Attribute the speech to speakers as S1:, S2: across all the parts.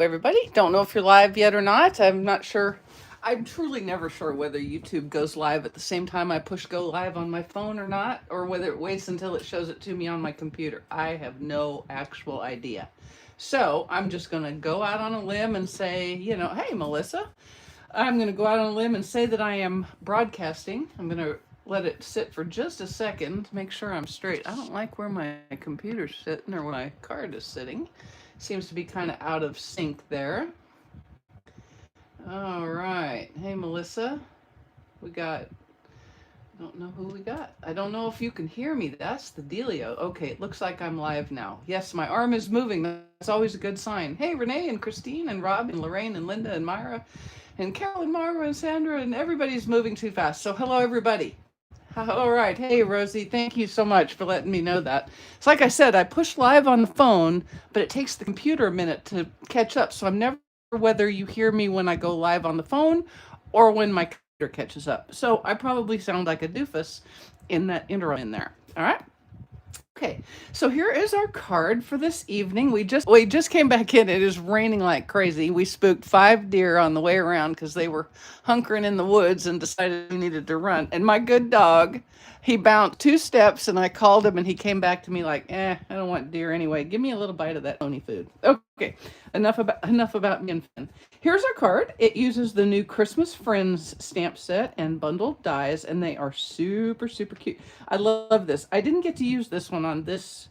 S1: everybody. Don't know if you're live yet or not. I'm not sure. I'm truly never sure whether YouTube goes live at the same time I push go live on my phone or not, or whether it waits until it shows it to me on my computer. I have no actual idea. So I'm just going to go out on a limb and say, hey, Melissa, I'm going to go out on a limb and say that I am broadcasting. I'm going to let it sit for just a second, make sure I'm straight. I don't like where my computer's sitting or where my card is sitting. Seems to be kind of out of sync there. All right. Hey, Melissa. We got, I don't know who we got. I don't know if you can hear me. That's the dealio. Okay, it looks like I'm live now. Yes, my arm is moving. That's always a good sign. Hey, Renee and Christine and Rob and Lorraine and Linda and Myra and Carol and Mara and Sandra and everybody's moving too fast. So hello, everybody. All right. Hey, Rosie, thank you so much for letting me know that. So like I said, I push live on the phone, but it takes the computer a minute to catch up. So I'm never sure whether you hear me when I go live on the phone or when my computer catches up. So I probably sound like a doofus in that interim in there. All right. Okay, so here is our card for this evening. We just came back in. It is raining like crazy. We spooked 5 deer on the way around because they were hunkering in the woods and decided we needed to run. And my good dog, he bounced 2 steps and I called him and he came back to me like, I don't want deer anyway. Give me a little bite of that pony food. Okay, enough about me and Finn. Here's our card. It uses the new Christmas Friends stamp set and bundled dies, and they are super, super cute. I love this. I didn't get to use this one on this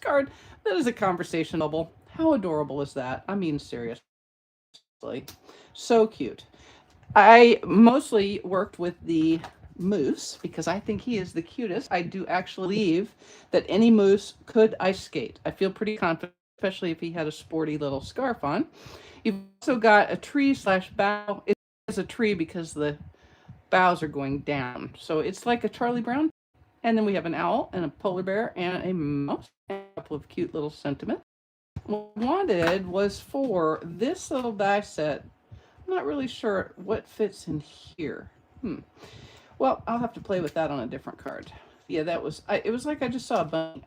S1: card. That is a conversation bubble. How adorable is that? I mean, seriously. So cute. I mostly worked with the moose because I think he is the cutest. I do actually believe that any moose could ice skate. I feel pretty confident, especially if he had a sporty little scarf on. You've also got a tree slash bough. It is a tree because the boughs are going down. So it's like a Charlie Brown. And then we have an owl and a polar bear and a mouse and a couple of cute little sentiments. What I wanted was for this little die set. I'm not really sure what fits in here. Well, I'll have to play with that on a different card. Yeah, it was like I just saw a bunny.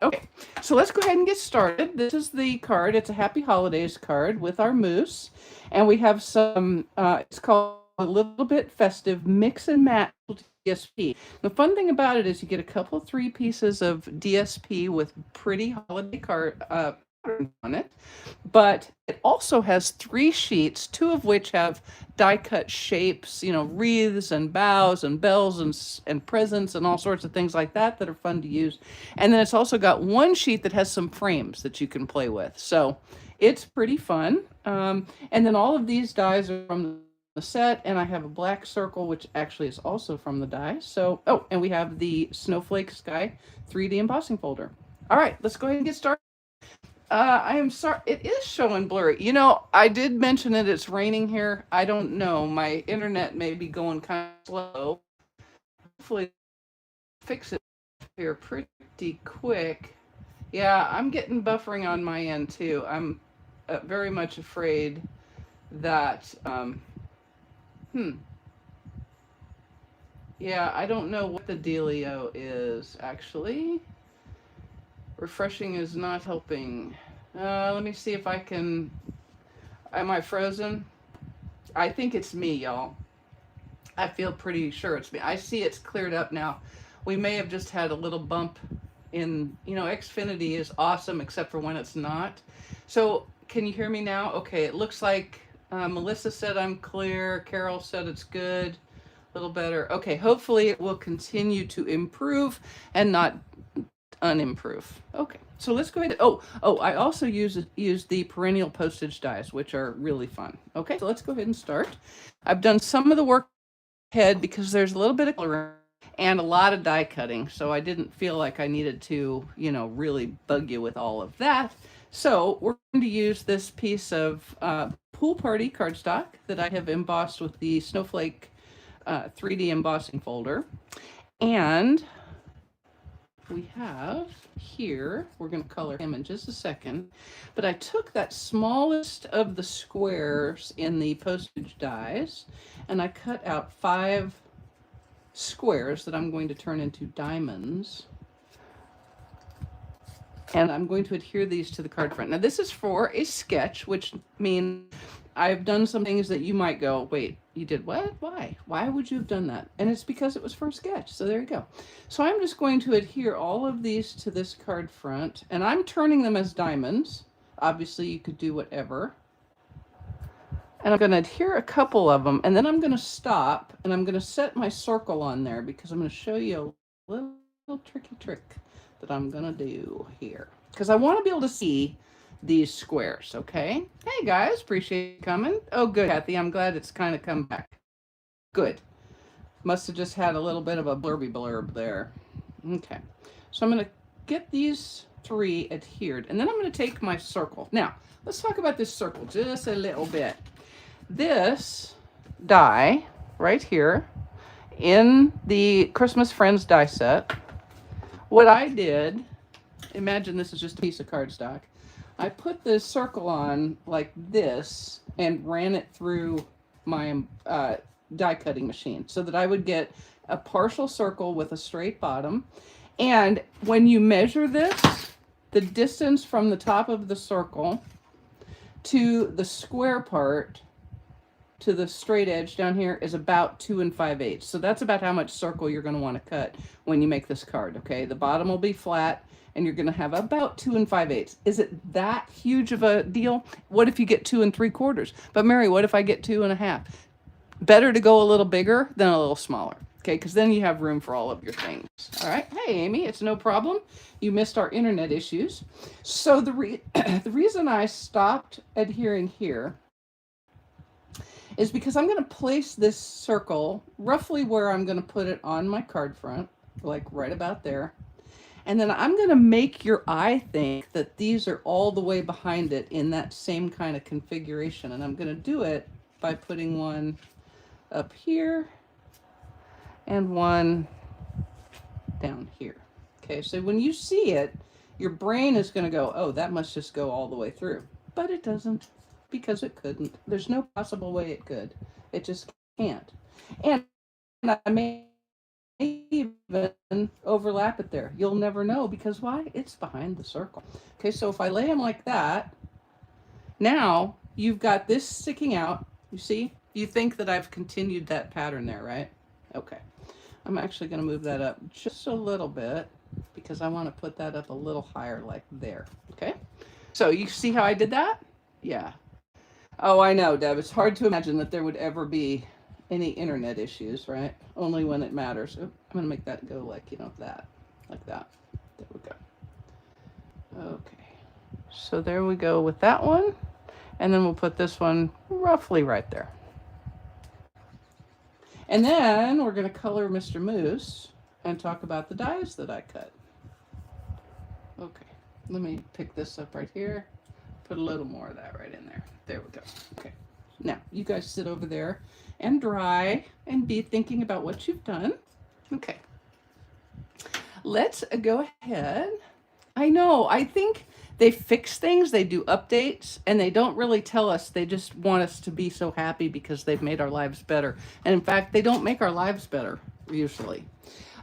S1: Okay, so let's go ahead and get started. This is the card. It's a Happy Holidays card with our moose. And we have some, it's called A Little Bit Festive Mix and Match DSP. The fun thing about it is you get a couple, 3 pieces of DSP with pretty holiday card on it, but it also has 3 sheets, 2 of which have die cut shapes, wreaths and boughs and bells and presents and all sorts of things like that are fun to use. And then it's also got 1 sheet that has some frames that you can play with. So it's pretty fun. And then all of these dies are from the set, and I have a black circle, which actually is also from the die. So, and we have the Snowflake Sky 3D embossing folder. All right, let's go ahead and get started. I am sorry. It is showing blurry. I did mention that it's raining here. I don't know. My internet may be going kind of slow. Hopefully, fix it here pretty quick. Yeah, I'm getting buffering on my end too. I'm very much afraid that. Yeah, I don't know what the dealio is actually. Refreshing is not helping. Let me see if I can. Am I frozen? I think it's me, y'all. I feel pretty sure it's me. I see it's cleared up now. We may have just had a little bump in, Xfinity is awesome except for when it's not. So can you hear me now? Okay, it looks like Melissa said I'm clear. Carol said it's good. A little better. Okay, hopefully it will continue to improve and not unimprove. Okay, so let's go ahead. I also use the perennial postage dies, which are really fun. Okay, so let's go ahead and start. I've done some of the work ahead because there's a little bit of color and a lot of die cutting, so I didn't feel like I needed to, really bug you with all of that. So we're going to use this piece of Pool Party cardstock that I have embossed with the Snowflake 3D embossing folder, and we have here, we're going to color him in just a second, but I took that smallest of the squares in the postage dies and I cut out 5 squares that I'm going to turn into diamonds. And I'm going to adhere these to the card front. Now this is for a sketch, which means I've done some things that you might go, wait, you did what? Why? Why would you have done that? And it's because it was for a sketch. So there you go. So I'm just going to adhere all of these to this card front, and I'm turning them as diamonds. Obviously you could do whatever. And I'm going to adhere a couple of them, and then I'm going to stop, and I'm going to set my circle on there because I'm going to show you a little tricky trick that I'm going to do here. Because I want to be able to see these squares, okay? Hey guys, appreciate you coming. Oh good, Kathy, I'm glad it's kind of come back. Good. Must have just had a little bit of a blurby blurb there. Okay, so I'm going to get these 3 adhered, and then I'm going to take my circle. Now, let's talk about this circle just a little bit. This die right here in the Christmas Friends die set, what I did, imagine this is just a piece of cardstock. I put the circle on like this and ran it through my die cutting machine so that I would get a partial circle with a straight bottom. And when you measure this, the distance from the top of the circle to the square part to the straight edge down here is about 2 5/8. So that's about how much circle you're going to want to cut when you make this card, okay? The bottom will be flat, and you're going to have about 2 5/8. Is it that huge of a deal? What if you get 2 3/4? But Mary, what if I get 2 1/2? Better to go a little bigger than a little smaller, okay? Because then you have room for all of your things. All right. Hey, Amy, it's no problem. You missed our internet issues. So the reason I stopped adhering here is because I'm going to place this circle roughly where I'm going to put it on my card front, like right about there. And then I'm going to make your eye think that these are all the way behind it in that same kind of configuration. And I'm going to do it by putting one up here and one down here. Okay, so when you see it, your brain is going to go, oh, that must just go all the way through. But it doesn't, because it couldn't. There's no possible way it could. It just can't. And I may even overlap it there. You'll never know, because why? It's behind the circle. Okay, so if I lay them like that, now you've got this sticking out. You see? You think that I've continued that pattern there, right? Okay. I'm actually going to move that up just a little bit because I want to put that up a little higher, like there. Okay? So you see how I did that? Yeah. Oh, I know, Deb. It's hard to imagine that there would ever be any internet issues, right? Only when it matters. Oop, I'm going to make that go like, you know, that. Like that. There we go. Okay. So there we go with that one. And then we'll put this one roughly right there. And then we're going to color Mr. Moose and talk about the dies that I cut. Okay. Let me pick this up right here. Put a little more of that right in there. There we go. Okay. Now, you guys sit over there and dry and be thinking about what you've done. Okay. Let's go ahead. I know, I think they fix things, they do updates, and they don't really tell us. They just want us to be so happy because they've made our lives better. And in fact, they don't make our lives better, usually.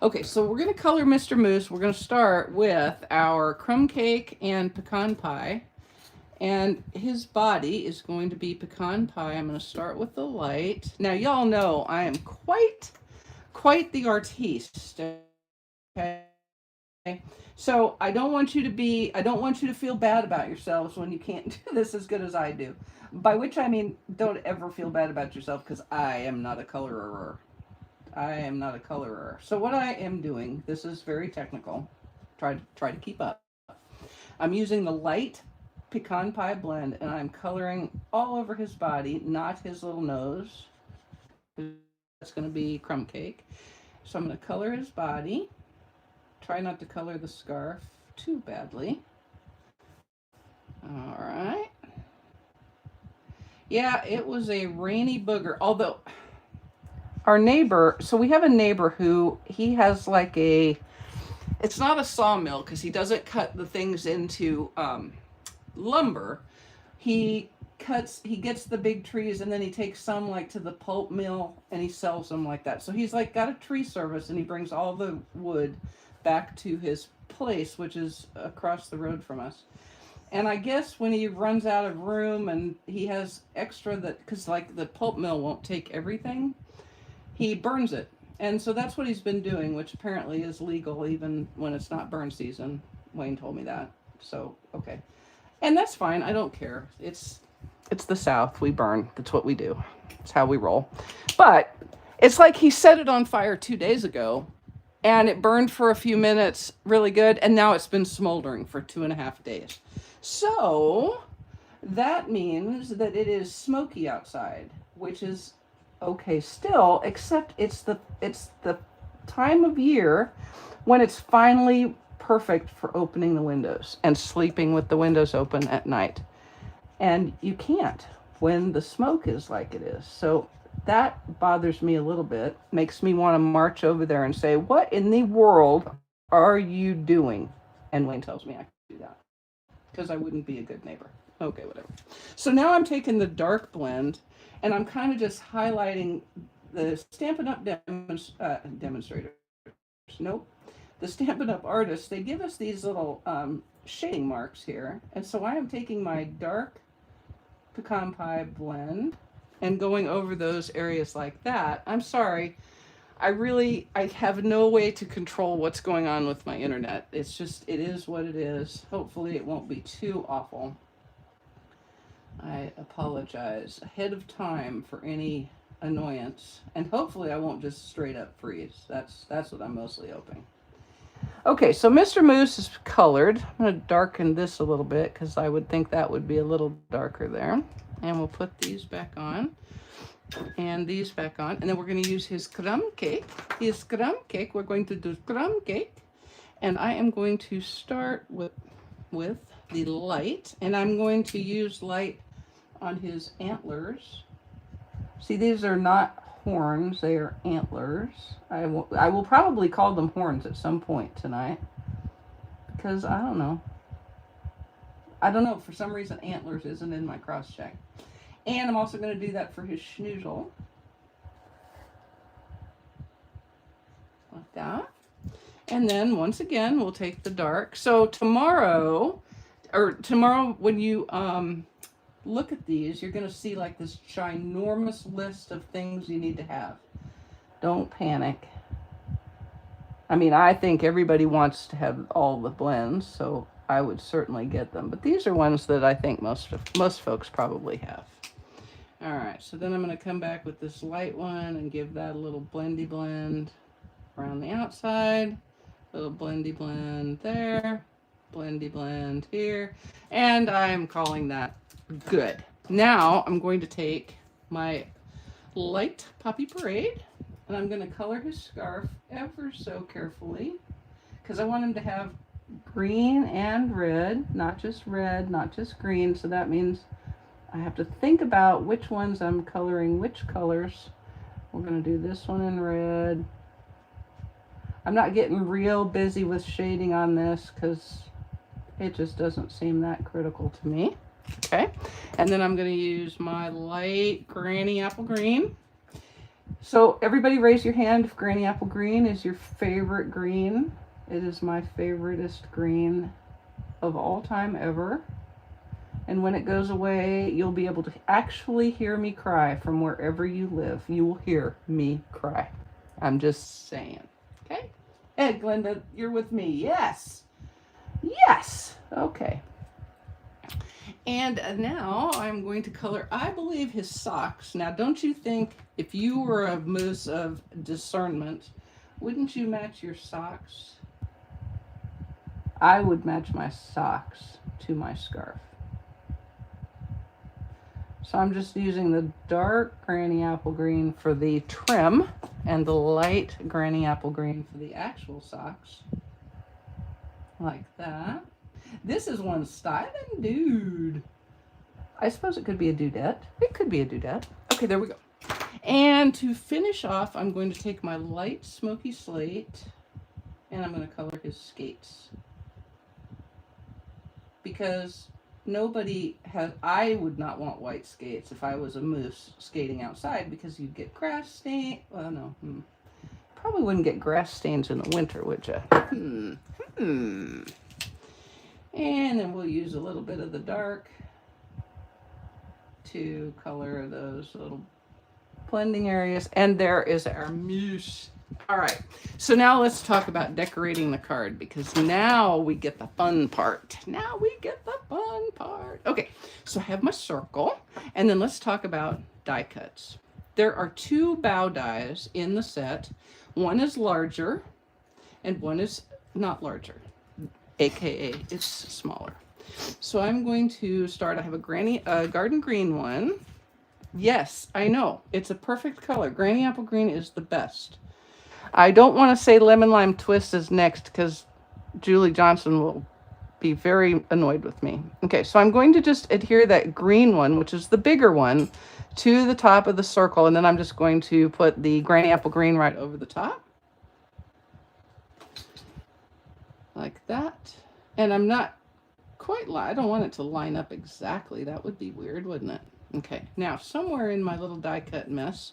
S1: Okay, so we're going to color Mr. Moose. We're going to start with our crumb cake and pecan pie. And his body is going to be pecan pie. I'm going to start with the light. Now, y'all know I am quite the artiste. Okay. So I don't want you to feel bad about yourselves when you can't do this as good as I do. By which I mean, don't ever feel bad about yourself, because I am not a colorer. I am not a colorer. So what I am doing, this is very technical. Try to keep up. I'm using the light pecan pie blend, and I'm coloring all over his body, not his little nose. That's going to be crumb cake. So I'm going to color his body. Try not to color the scarf too badly. All right. Yeah, it was a rainy booger. Although our neighbor, so we have a neighbor who, he has like it's not a sawmill because he doesn't cut the things into lumber. He gets the big trees and then he takes some like to the pulp mill and he sells them like that. So he's like got a tree service and he brings all the wood back to his place, which is across the road from us. And I guess when he runs out of room and he has extra that, because like the pulp mill won't take everything, he burns it. And so that's what he's been doing, which apparently is legal even when it's not burn season. Wayne told me that. So, okay. And that's fine. I don't care. It's the South. We burn. That's what we do. It's how we roll. But it's like he set it on fire 2 days ago and it burned for a few minutes really good. And now it's been smoldering for 2.5 days. So that means that it is smoky outside, which is okay still, except it's the time of year when it's finally perfect for opening the windows and sleeping with the windows open at night. And you can't when the smoke is like it is. So that bothers me a little bit, makes me want to march over there and say, what in the world are you doing? And Wayne tells me I can do that because I wouldn't be a good neighbor. Okay, whatever. So now I'm taking the dark blend and I'm kind of just highlighting the Stampin' Up! Demonstrators. Nope. The Stampin' Up! Artists, they give us these little shading marks here. And so I am taking my dark pecan pie blend and going over those areas like that. I'm sorry. I have no way to control what's going on with my internet. It's just, it is what it is. Hopefully it won't be too awful. I apologize ahead of time for any annoyance. And hopefully I won't just straight up freeze. That's what I'm mostly hoping. Okay, so Mr. Moose is colored. I'm going to darken this a little bit because I would think that would be a little darker there. And we'll put these back on. And these back on, and then we're going to use his crumb cake. His crumb cake, we're going to do crumb cake, and I am going to start with the light, and I'm going to use light on his antlers. See, these are not horns, they are antlers. I will probably call them horns at some point tonight, because I don't know, for some reason antlers isn't in my cross check. And I'm also going to do that for his schnoozle. Like that. And then once again, we'll take the dark. So tomorrow when you look at these, you're going to see like this ginormous list of things you need to have. Don't panic. I mean, I think everybody wants to have all the blends, so I would certainly get them. But these are ones that I think most folks probably have. All right, so then I'm going to come back with this light one and give that a little blendy blend around the outside, little blendy blend there, blendy blend here, and I'm calling that good. Now I'm going to take my light Poppy Parade and I'm going to color his scarf ever so carefully because I want him to have green and red, not just green, so that means I have to think about which ones I'm coloring, which colors. We're going to do this one in red. I'm not getting real busy with shading on this because it just doesn't seem that critical to me. Okay, and then I'm going to use my light Granny Apple Green. So everybody raise your hand if Granny Apple Green is your favorite green. It is my favoriteest green of all time ever. And when it goes away, you'll be able to actually hear me cry from wherever you live. You will hear me cry. I'm just saying. Okay? Hey, Glenda, you're with me. Yes. Yes. Okay. And now I'm going to color, I believe, his socks. Now, don't you think if you were a moose of discernment, wouldn't you match your socks? I would match my socks to my scarf. So I'm just using the dark Granny Apple Green for the trim and the light Granny Apple Green for the actual socks. Like that. This is one styling dude. I suppose it could be a dudette. It could be a dudette. Okay, there we go. And to finish off, I'm going to take my light smoky slate and I'm going to color his skates. Because nobody has, I would not want white skates if I was a moose skating outside because you'd get grass stain. Well, no. Probably wouldn't get grass stains in the winter, would you? And then we'll use a little bit of the dark to color those little blending areas. And there is our mousse. All right, so now let's talk about decorating the card, because now we get the fun part. Now we get the fun part. Okay, so I have my circle, and then let's talk about die cuts. There are 2 bow dies in the set. One is larger and one is not larger, aka it's smaller. So I'm going to start. I have a garden green one. Yes, I know, it's a perfect color. Granny apple green is the best. I don't want to say lemon lime twist is next, because Julie Johnson will be very annoyed with me. Okay, so I'm going to just adhere that green one, which is the bigger one, to the top of the circle, and then I'm just going to put the granny apple green right over the top. Like that. And I'm not quite, I don't want it to line up exactly. That would be weird, wouldn't it? Okay, now somewhere in my little die cut mess,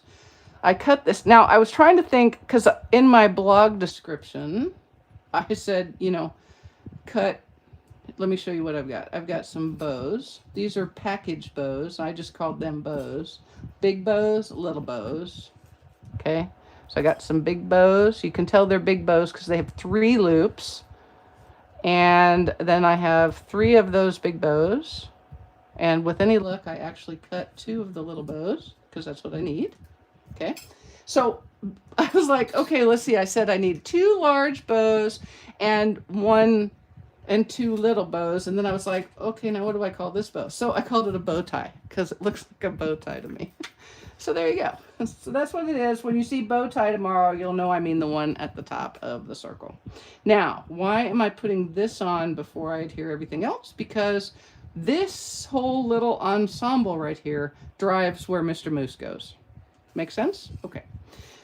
S1: I cut this. Now, I was trying to think, because in my blog description, I said, you know, cut, let me show you what I've got. I've got some bows. These are package bows. I just called them bows. Big bows, little bows. Okay, so I got some big bows. You can tell they're big bows because they have 3 loops. And then I have 3 of those big bows. And with any luck, I actually cut 2 of the little bows, because that's what I need. Okay, so I was like, okay, let's see. I said I need 2 large bows and 1 and 2 little bows. And then I was like, okay, now what do I call this bow? So I called it a bow tie, because it looks like a bow tie to me. So there you go. So that's what it is. When you see bow tie tomorrow, you'll know I mean the one at the top of the circle. Now, why am I putting this on before I adhere everything else? Because this whole little ensemble right here drives where Mr. Moose goes. Make sense? Okay.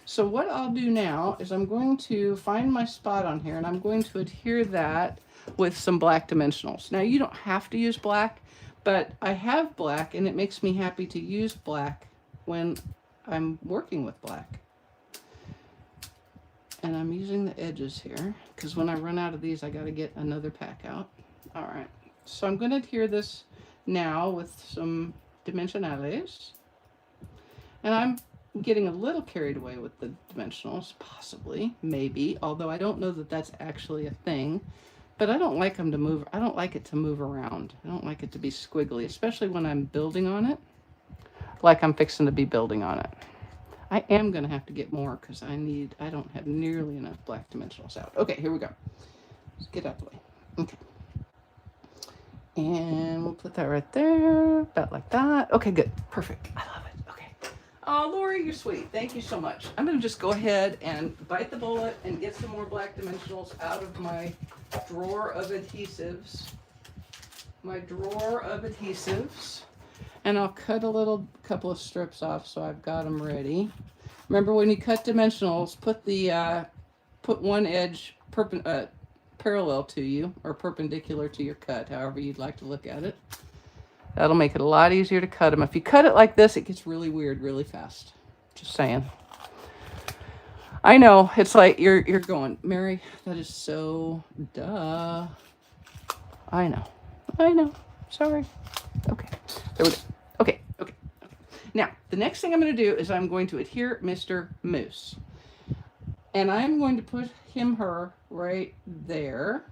S1: So what I'll do now is I'm going to find my spot on here, and I'm going to adhere that with some black dimensionals. Now, you don't have to use black, but I have black, and it makes me happy to use black when I'm working with black. And I'm using the edges here, because when I run out of these, I got to get another pack out. All right. So I'm going to adhere this now with some dimensionales. And I'm getting a little carried away with the dimensionals, possibly, maybe, although I don't know that that's actually a thing. But I don't like them to move. I don't like it to move around. I don't like it to be squiggly, especially when I'm building on it, like I'm fixing to be building on it. I am going to have to get more, because I don't have nearly enough black dimensionals out. Okay, here we go. Let's get out of the way. Okay. And we'll put that right there, about like that. Okay, good. Perfect. I love it. Okay. Oh, Lori, you're sweet. Thank you so much. I'm going to just go ahead and bite the bullet and get some more black dimensionals out of my drawer of adhesives. And I'll cut a couple of strips off so I've got them ready. Remember, when you cut dimensionals, put one edge parallel to you, or perpendicular to your cut, however you'd like to look at it. That'll make it a lot easier to cut them. If you cut it like this, it gets really weird really fast. Just saying. I know, it's like you're going, Mary, that is so duh. I know. Sorry. Okay. There we go. Okay. Now, the next thing I'm going to do is I'm going to adhere Mr. Moose. And I'm going to put her right there.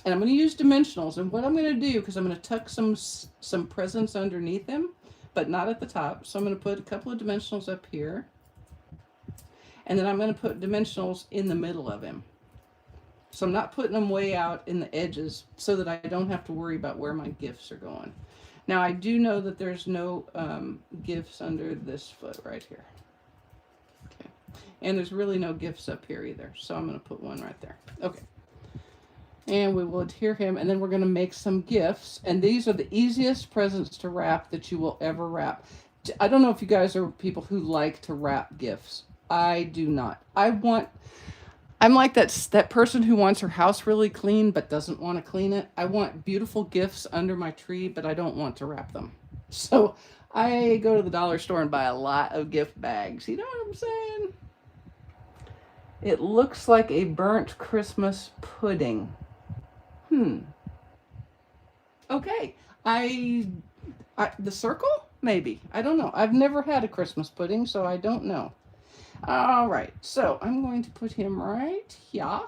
S1: And I'm going to use dimensionals. And what I'm going to do, because I'm going to tuck some presents underneath him, but not at the top. So I'm going to put a couple of dimensionals up here. And then I'm going to put dimensionals in the middle of him. So I'm not putting them way out in the edges, so that I don't have to worry about where my gifts are going. Now, I do know that there's no gifts under this foot right here. Okay. And there's really no gifts up here either. So I'm going to put one right there. Okay. And we will adhere him, and then we're going to make some gifts. And these are the easiest presents to wrap that you will ever wrap. I don't know if you guys are people who like to wrap gifts. I do not. I'm like that person who wants her house really clean but doesn't want to clean it. I want beautiful gifts under my tree, but I don't want to wrap them. So I go to the dollar store and buy a lot of gift bags. You know what I'm saying? It looks like a burnt Christmas pudding. Okay. The circle? Maybe. I don't know. I've never had a Christmas pudding, so I don't know. All right. So I'm going to put him right here,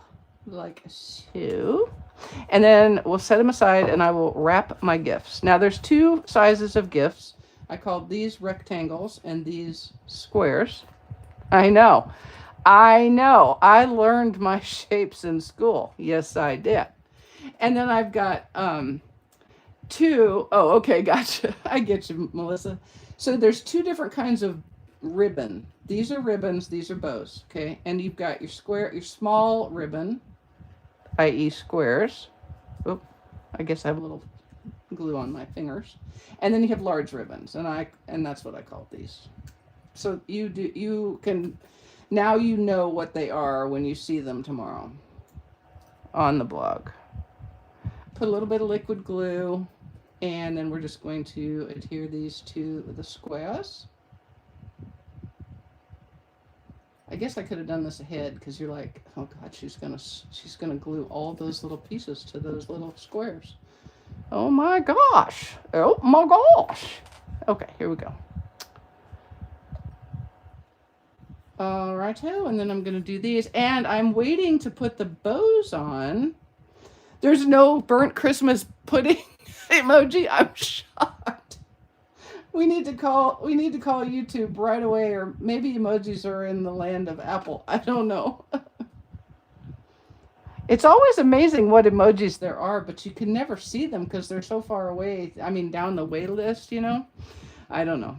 S1: like so. And then we'll set him aside and I will wrap my gifts. Now there's two sizes of gifts. I called these rectangles and these squares. I know. I learned my shapes in school. Yes, I did. And then I've got two. Oh, okay, gotcha. I get you, Melissa. So there's two different kinds of ribbon. These are ribbons, these are bows, okay? And you've got your square, your small ribbon, i.e. squares. Oh, I guess I have a little glue on my fingers. And then you have large ribbons, and that's what I call these. So you can now you know what they are when you see them tomorrow on the blog. Put a little bit of liquid glue, and then we're just going to adhere these to the squares. I guess I could have done this ahead because you're like, oh God, she's gonna glue all those little pieces to those little squares. Oh my gosh. Oh my gosh. Okay, here we go. All righto, and then I'm gonna do these, and I'm waiting to put the bows on. There's no burnt Christmas pudding emoji. I'm shocked. We need to call YouTube right away, or maybe emojis are in the land of Apple. I don't know. It's always amazing what emojis there are, but you can never see them because they're so far away. I mean, down the wait list, you know? I don't know.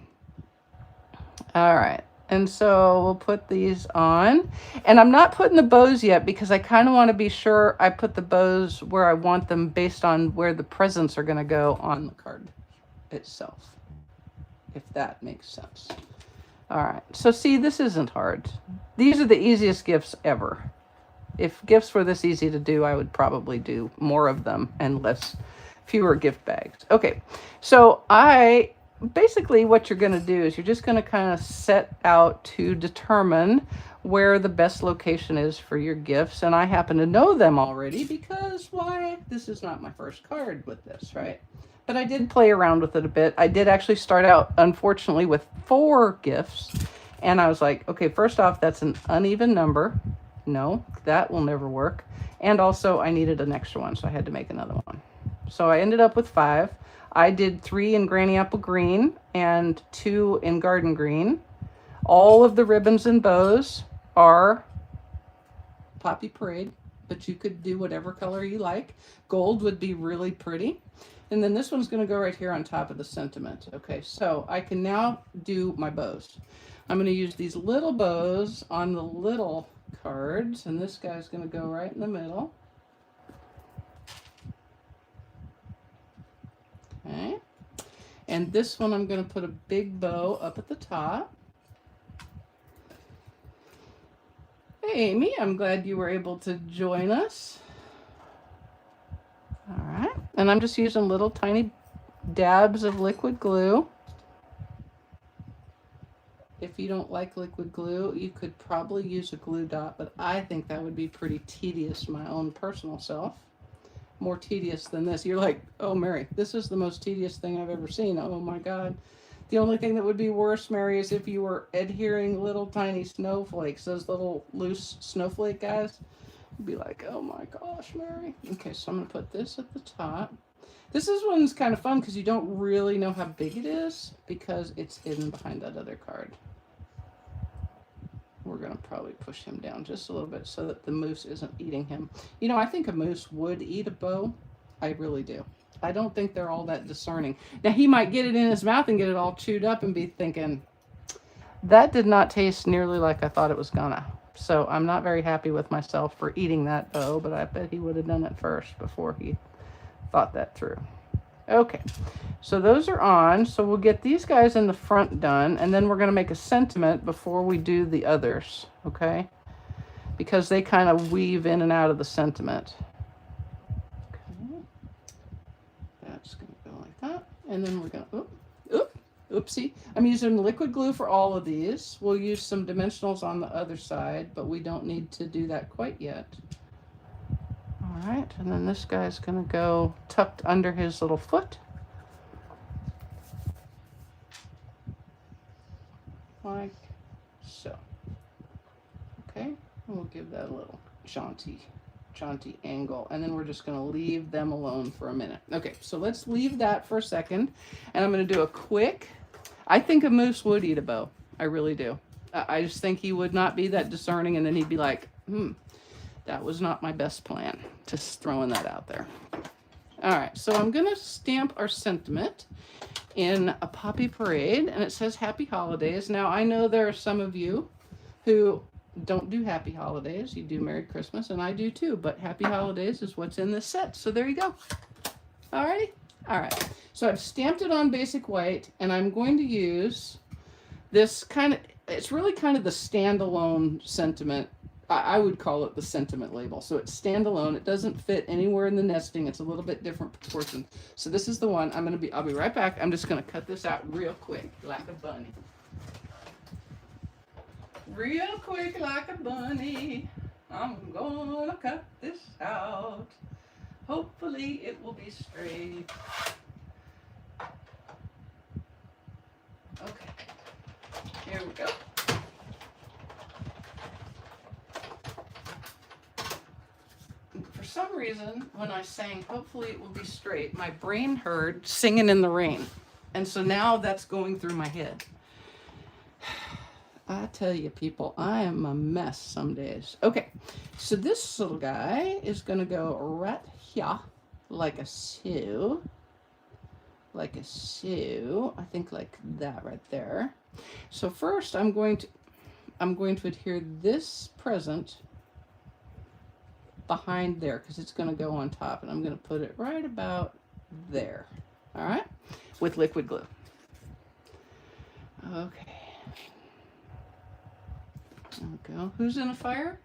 S1: All right. And so we'll put these on. And I'm not putting the bows yet because I kind of want to be sure I put the bows where I want them based on where the presents are going to go on the card itself, if that makes sense. All right. So see, this isn't hard. These are the easiest gifts ever. If gifts were this easy to do, I would probably do more of them and fewer gift bags. Okay, so basically what you're going to do is you're just going to kind of set out to determine where the best location is for your gifts. And I happen to know them already because, why? This is not my first card with this, right? But I did play around with it a bit. I did actually start out, unfortunately, with 4 gifts. And I was like, okay, first off, that's an uneven number. No, that will never work. And also I needed an extra one, so I had to make another one. So I ended up with 5. I did 3 in Granny Apple Green and 2 in Garden Green. All of the ribbons and bows are Poppy Parade, but you could do whatever color you like. Gold would be really pretty. And then this one's going to go right here on top of the sentiment. Okay, so I can now do my bows. I'm going to use these little bows on the little cards, and this guy's going to go right in the middle. Okay, and this one I'm going to put a big bow up at the top. Hey Amy, I'm glad you were able to join us. All right, and I'm just using little tiny dabs of liquid glue. If you don't like liquid glue, you could probably use a glue dot, but I think that would be pretty tedious, my own personal self. More tedious than this. You're like, oh, Mary, this is the most tedious thing I've ever seen. Oh, my God. The only thing that would be worse, Mary, is if you were adhering little tiny snowflakes, those little loose snowflake guys. You'd be like, oh, my gosh, Mary. Okay, so I'm going to put this at the top. This one's kind of fun because you don't really know how big it is because it's hidden behind that other card. We're going to probably push him down just a little bit so that the moose isn't eating him. You know, I think a moose would eat a bow. I really do. I don't think they're all that discerning. Now, he might get it in his mouth and get it all chewed up and be thinking, that did not taste nearly like I thought it was gonna. So I'm not very happy with myself for eating that bow, but I bet he would have done it first before he thought that through. Okay, so those are on. So we'll get these guys in the front done, and then we're going to make a sentiment before we do the others, okay? Because they kind of weave in and out of the sentiment. Okay, that's going to go like that, and then we're going to, Oopsie. I'm using liquid glue for all of these. We'll use some dimensionals on the other side, but we don't need to do that quite yet. All right, and then this guy's gonna go tucked under his little foot. Like so. Okay, and we'll give that a little jaunty angle, and then we're just going to leave them alone for a minute. Okay, so let's leave that for a second, and I'm going to do a quick, I think a moose would eat a bow. I really do. I just think he would not be that discerning, and then he'd be like, that was not my best plan. Just throwing that out there. All right, so I'm going to stamp our sentiment in a Poppy Parade, and it says Happy Holidays. Now, I know there are some of you who don't do Happy Holidays. You do Merry Christmas, and I do too, but Happy Holidays is what's in this set. So there you go. Alrighty. All right. So I've stamped it on basic white, and I'm going to use this kind of, it's really kind of the standalone sentiment. I would call it the sentiment label. So it's standalone. It doesn't fit anywhere in the nesting. It's a little bit different proportion. So this is the one I'll be right back. I'm just going to cut this out real quick, like a bunny. Real quick like a bunny, I'm gonna cut this out. Hopefully it will be straight. Okay, here we go. For some reason, when I sang hopefully it will be straight, my brain heard Singing in the Rain. And so now that's going through my head. I tell you, people, I am a mess some days. Okay, so this little guy is going to go right here, like a so. Like a so. I think like that right there. So first, I'm going to adhere this present behind there because it's going to go on top, and I'm going to put it right about there. All right, with liquid glue. Okay. There we go. Who's in a fire?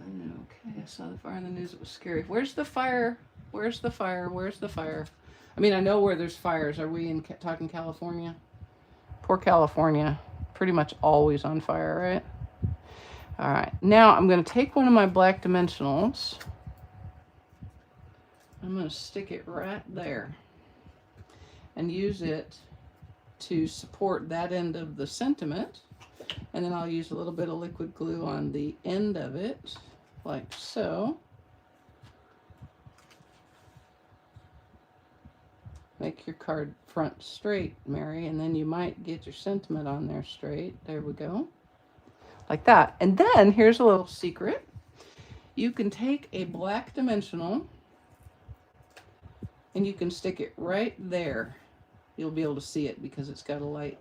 S1: Okay, I saw the fire in the news. It was scary. Where's the fire? Where's the fire? Where's the fire? I mean, I know where there's fires. Are we talking California? Poor California. Pretty much always on fire, right? All right. Now I'm going to take one of my black dimensionals. I'm going to stick it right there and use it to support that end of the sentiment. And then I'll use a little bit of liquid glue on the end of it, like so. Make your card front straight, Mary, and then you might get your sentiment on there straight. There we go. Like that. And then here's a little secret. You can take a black dimensional and you can stick it right there. You'll be able to see it because it's got a light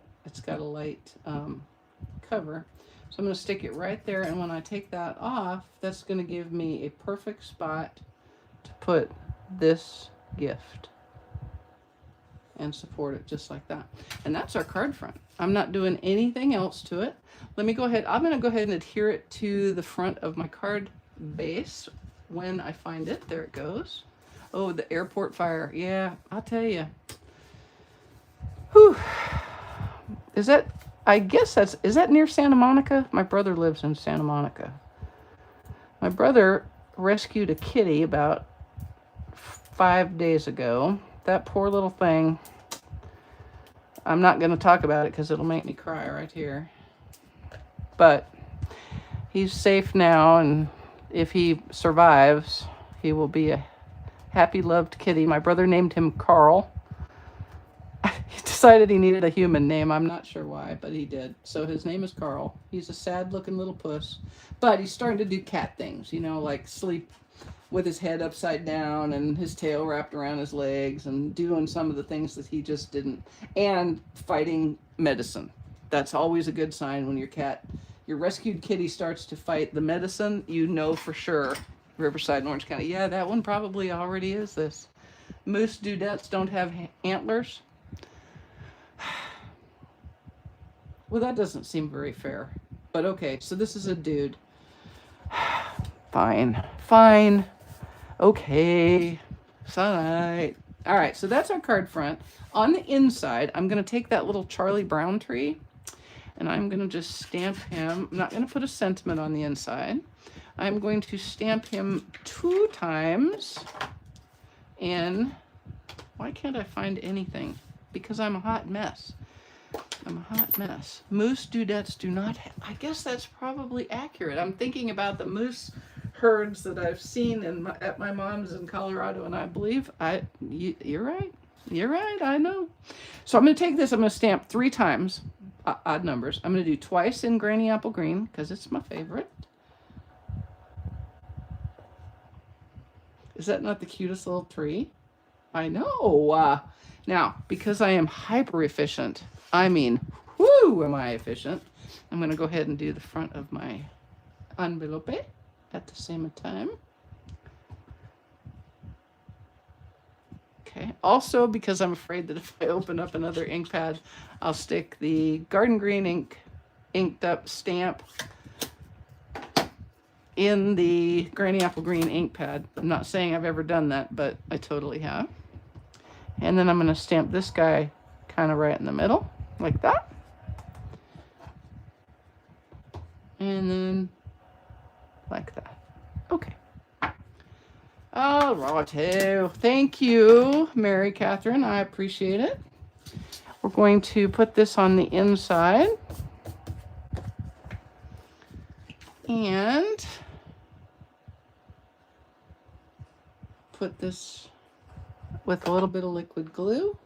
S1: cover. So I'm going to stick it right there, and when I take that off, that's going to give me a perfect spot to put this gift and support it just like that. And that's our card front. I'm not doing anything else to it. Let me go ahead. I'm going to go ahead and adhere it to the front of my card base when I find it. There it goes. Oh, the airport fire. Yeah, I'll tell you. Whew. Is that, I guess is that near Santa Monica? My brother lives in Santa Monica. My brother rescued a kitty about 5 days ago. That poor little thing. I'm not going to talk about it because it'll make me cry right here. But he's safe now, and if he survives, he will be a happy, loved kitty. My brother named him Carl. He decided he needed a human name. I'm not sure why, but he did. So his name is Carl. He's a sad-looking little puss. But he's starting to do cat things, you know, like sleep with his head upside down and his tail wrapped around his legs and doing some of the things that he just didn't. And fighting medicine. That's always a good sign when your rescued kitty starts to fight the medicine. You know for sure, Riverside and Orange County, yeah, that one probably already is this. Moose dudettes don't have antlers. Well, that doesn't seem very fair. But okay, so this is a dude. Fine. Okay. It's all right. All right, so that's our card front. On the inside, I'm going to take that little Charlie Brown tree, and I'm going to just stamp him. I'm not going to put a sentiment on the inside. I'm going to stamp him 2 times in, why can't I find anything? Because I'm a hot mess. I'm a hot mess. Moose dudettes do not, I guess that's probably accurate. I'm thinking about the moose herds that I've seen at my mom's in Colorado, and I believe you're right. You're right, I know. So I'm going to take this, I'm going to stamp 3 times, odd numbers. I'm going to do twice in Granny Apple Green, because it's my favorite. Is that not the cutest little tree? I know. Now, because I am hyper efficient, I mean, whoo, am I efficient. I'm going to go ahead and do the front of my envelope at the same time. Okay, also because I'm afraid that if I open up another ink pad, I'll stick the Garden Green ink, inked up stamp in the Granny Apple Green ink pad. I'm not saying I've ever done that, but I totally have. And then I'm going to stamp this guy kind of right in the middle, like that. And then like that. Okay. All right. Thank you, Mary Catherine. I appreciate it. We're going to put this on the inside. And put this with a little bit of liquid glue.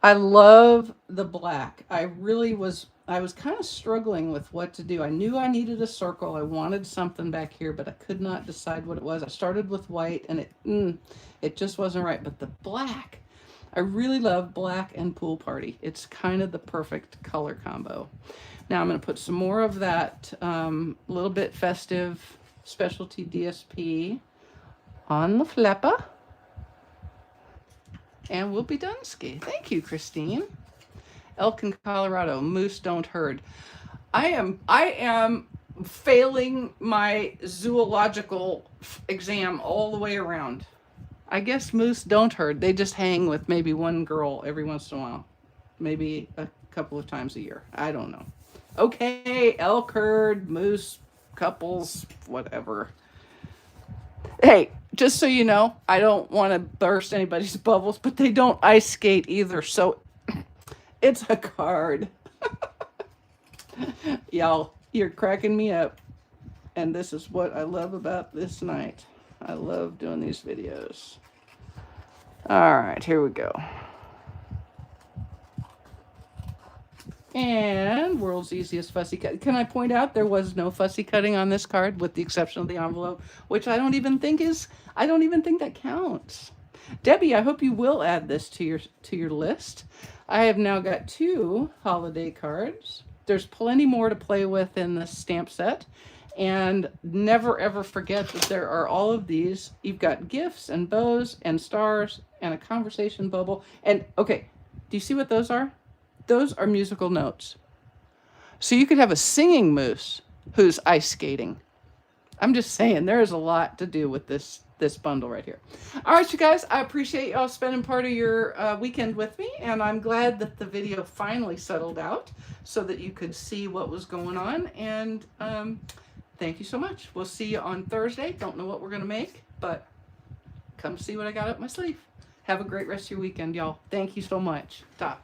S1: I love the black. I was kind of struggling with what to do. I knew I needed a circle. I wanted something back here, but I could not decide what it was. I started with white and it just wasn't right. But the black, I really love black and Pool Party. It's kind of the perfect color combo. Now I'm going to put some more of that little bit festive specialty DSP on the flapper. And we'll be done, ski. Thank you, Christine. Elk in Colorado, moose don't herd. I am failing my zoological exam all the way around. I guess moose don't herd. They just hang with maybe one girl every once in a while. Maybe a couple of times a year. I don't know. Okay, elk herd, moose, couples, whatever. Hey, just so you know, I don't want to burst anybody's bubbles, but they don't ice skate either, so it's a card. Y'all, you're cracking me up, and this is what I love about this night. I love doing these videos. All right, here we go. And world's easiest fussy cut. Can I point out there was no fussy cutting on this card, with the exception of the envelope, which I don't even think that counts. Debbie, I hope you will add this to your list. I have now got 2 holiday cards. There's plenty more to play with in this stamp set. And never ever forget that there are all of these. You've got gifts and bows and stars and a conversation bubble. And okay, do you see what those are? Those are musical notes. So you could have a singing moose who's ice skating. I'm just saying, there's a lot to do with this bundle right here. All right, you guys, I appreciate y'all spending part of your weekend with me, and I'm glad that the video finally settled out so that you could see what was going on. And thank you so much. We'll see you on Thursday. Don't know what we're going to make, but come see what I got up my sleeve. Have a great rest of your weekend, y'all. Thank you so much. Ta.